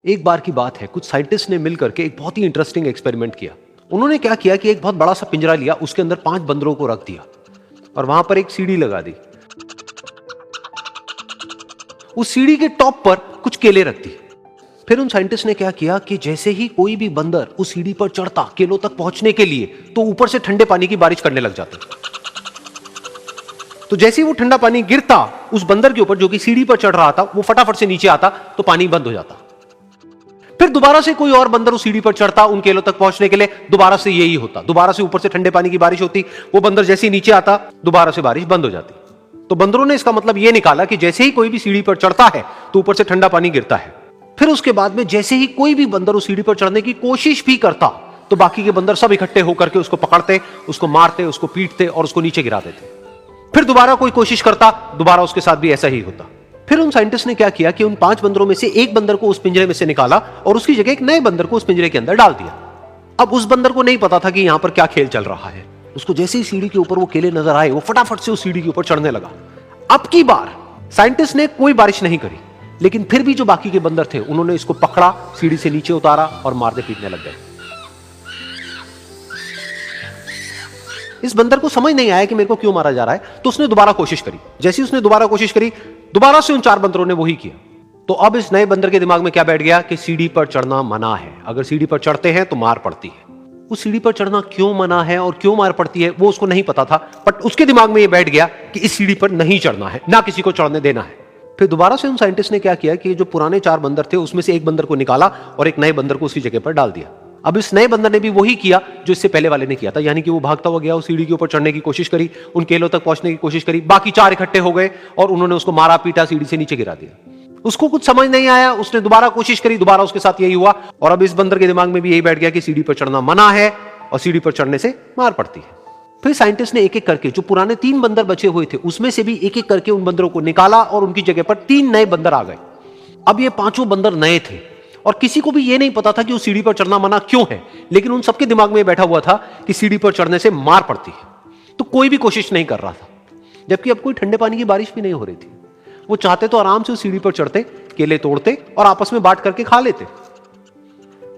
एक बार की बात है, कुछ साइंटिस्ट ने मिलकर के एक बहुत ही इंटरेस्टिंग एक्सपेरिमेंट किया। उन्होंने क्या किया कि एक बहुत बड़ा सा पिंजरा लिया, उसके अंदर 5 बंदरों को रख दिया और वहां पर एक सीढ़ी लगा दी। उस सीढ़ी के टॉप पर कुछ केले रख दी। फिर उन साइंटिस्ट ने क्या किया कि जैसे ही कोई भी बंदर उस सीढ़ी पर चढ़ता केलों तक पहुंचने के लिए, तो ऊपर से ठंडे पानी की बारिश करने लग जाते। तो जैसे ही वो ठंडा पानी गिरता उस बंदर के ऊपर जो कि सीढ़ी पर चढ़ रहा था, वो फटाफट से नीचे आता तो पानी बंद हो जाता। फिर दोबारा से कोई और बंदर उस सीढ़ी पर चढ़ता उन केलों तक पहुंचने के लिए, दोबारा से यही होता। दोबारा से ऊपर से ठंडे पानी की बारिश होती, वो बंदर जैसे ही नीचे आता दोबारा से बारिश बंद हो जाती। तो बंदरों ने इसका मतलब यह निकाला कि जैसे ही कोई भी सीढ़ी पर चढ़ता है तो ऊपर से ठंडा पानी गिरता है। फिर उसके बाद में जैसे ही कोई भी बंदर उस सीढ़ी पर चढ़ने की कोशिश भी करता तो बाकी के बंदर सब इकट्ठे होकर के उसको पकड़ते, उसको मारते, उसको पीटते और उसको नीचे गिरा देते। फिर दोबारा कोई कोशिश करता, दोबारा उसके साथ भी ऐसा ही होता। फिर उन साइंटिस्ट ने क्या किया कि उन 5 बंदरों में से एक बंदर को उस पिंजरे में से निकाला और उसकी जगह एक नए बंदर को उस पिंजरे के अंदर डाल दिया। अब उस बंदर को नहीं पता था कि यहां पर क्या खेल चल रहा है। उसको जैसे ही सीढ़ी के ऊपर वो केले नजर आए, वो फटाफट से उस सीढ़ी के ऊपर चढ़ने लगा। अब की बार साइंटिस्ट ने कोई बारिश नहीं करी, लेकिन फिर भी जो बाकी के बंदर थे उन्होंने इसको पकड़ा, सीढ़ी से नीचे उतारा और मारने पीटने लग गए। इस बंदर को समझ नहीं आया कि मेरे को क्यों मारा जा रहा है, तो उसने दोबारा कोशिश करी। जैसे ही उसने दोबारा कोशिश करी, दोबारा से उन 4 बंदरों ने वही किया। तो अब इस नए बंदर के दिमाग में क्या बैठ गया कि सीढ़ी पर चढ़ना मना है, अगर सीढ़ी पर चढ़ते हैं तो मार पड़ती है। उस सीढ़ी पर चढ़ना क्यों मना है और क्यों मार पड़ती है वो उसको नहीं पता था, बट उसके दिमाग में यह बैठ गया कि इस सीढ़ी पर नहीं चढ़ना है, ना किसी को चढ़ने देना है। फिर दोबारा से उन साइंटिस्ट ने क्या किया कि जो पुराने 4 बंदर थे उसमें से एक बंदर को निकाला और एक नए बंदर को उसी जगह पर डाल दिया। अब इस नए बंदर ने भी वही किया जो इससे पहले वाले ने किया था, यानी कि वो भागता हुआ गया, उस सीढ़ी के ऊपर चढ़ने की कोशिश करी, उन केलों तक पहुंचने की कोशिश करी। बाकी 4 इकट्ठे हो गए और उन्होंने उसको मारा पीटा, सीढ़ी से नीचे गिरा दिया। उसको कुछ समझ नहीं आया, उसने दोबारा कोशिश करी, दोबारा उसके साथ यही हुआ। और अब इस बंदर के दिमाग में भी यही बैठ गया कि सीढ़ी पर चढ़ना मना है और सीढ़ी पर चढ़ने से मार पड़ती है। फिर साइंटिस्ट ने एक एक करके जो पुराने 3 बंदर बचे हुए थे उसमें से भी एक एक करके उन बंदरों को निकाला और उनकी जगह पर 3 नए बंदर आ गए। अब ये 5 बंदर नए थे और किसी को भी ये नहीं पता था कि उस सीढ़ी पर चढ़ना मना क्यों है, लेकिन उन सबके दिमाग में बैठा हुआ था कि सीढ़ी पर चढ़ने से मार पड़ती है। तो कोई भी कोशिश नहीं कर रहा था, जबकि अब कोई ठंडे पानी की बारिश भी नहीं हो रही थी। वो चाहते तो आराम से उस सीढ़ी पर चढ़ते, केले तोड़ते और आपस में बांट करके खा लेते।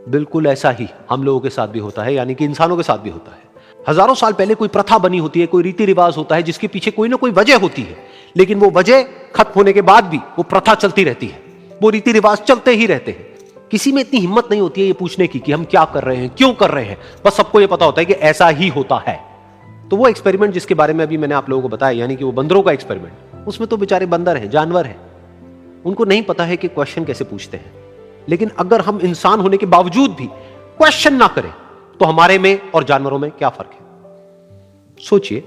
बिल्कुल ऐसा ही हम लोगों के साथ भी होता है, यानी कि इंसानों के साथ भी होता है। हजारों साल पहले कोई प्रथा बनी होती है, कोई रीति रिवाज होता है जिसके पीछे कोई ना कोई वजह होती है, लेकिन वो वजह खत्म होने के बाद भी वो प्रथा चलती रहती है, वो रीति रिवाज चलते ही रहते हैं। किसी में इतनी हिम्मत नहीं होती है ये पूछने की कि हम क्या कर रहे हैं, क्यों कर रहे हैं। बस सबको ये पता होता है कि ऐसा ही होता है। तो वो एक्सपेरिमेंट जिसके बारे में अभी मैंने आप लोगों को बताया, यानी कि वो बंदरों का एक्सपेरिमेंट, उसमें तो बेचारे बंदर हैं, जानवर हैं, उनको नहीं पता है कि क्वेश्चन कैसे पूछते हैं। लेकिन अगर हम इंसान होने के बावजूद भी क्वेश्चन ना करें तो हमारे में और जानवरों में क्या फर्क है, सोचिए।